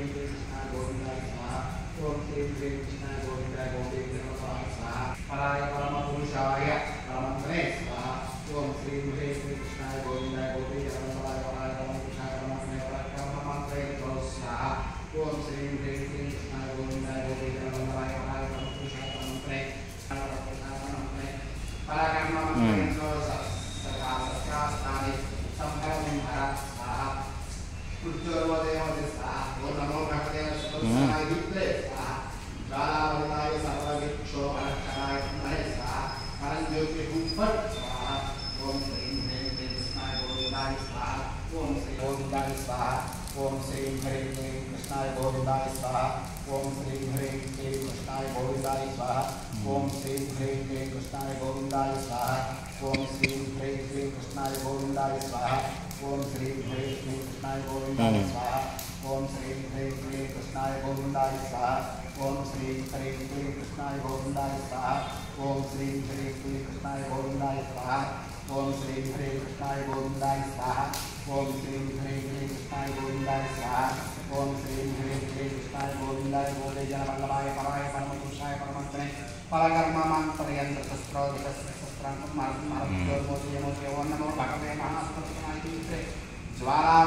ह्रीं कृष्णाय गोविन्दाय स्वाहा ओम श्रीं ह्रीं कृष्णाय गोविन्दाय गोविन्दाय नमः स्वाहा पराय परमपुरुषाय परमन्त्रे स्वाहा ओम श्रीं ह्रीं कृष्णाय गोविन्दाय गोविन्दाय नमः पराय परमपुरुषाय परमन्त्रे परमन्त्रे स्वाहा ओम श्रीं ह्रीं कृष्णाय गोविन्दाय गोविन्दाय नमः पराय परमपुरुषाय परमन्त्रे पराकर्म सर्वशास्त्राणि संभवं भारत स्वाहा उच्चोर्वदेव स्वाहा ओम नमो भगवते सतोषाय विद्महे स्वाहा ज्वालावताय सर्वविक्षोभनाय महे स्वाहा परंज्योतिर्भूपत् स्वाहा ओम श्रीं ह्रीं कृष्णाय गोविन्दाय स्वाहा ओम श्री गोविन्दाय स्वाहा ओम श्रीं ह्रीं कृष्णाय गोविन्दाय स्वाहा ओम श्रीं ह्रीं कृष्णाय गोविन्दाय स्वाहा ओम श्रीं ह्रीं कृष्णाय गोविन्दाय स्वाहा ओम श्रीं ह्रीं कृष्णाय गोविन्दाय स्वाहा ओम श्रीं ह्रीं कृष्णाय गोविन्दाय स्वाहा ओम श्रीं ह्रीं कृष्णाय गोविन्दाय स्वाहा ओम श्रीं ह्रीं कृष्णाय गोविन्दाय स्वाहा ओम श्रीं ह्रीं कृष्णाय गोविन्दाय स्वाहा ओम श्रीं ह्रीं कृष्णाय गोविन्दाय स्वाहा ओम श्रीं ह्रीं कृष्णाय गोविन्दाय स्वाहा ओम श्रीं ह्रीं कृष्णाय गोविन्दाय गोविंदाय जनवल्लभाय पराय परमपुरुषाय परमन्त्रे परकर्ममान्तर्यन्त्र शस्त्रांकं मार्गं ओम नमो भगवते महासतोषाय विद्महे ज्वाला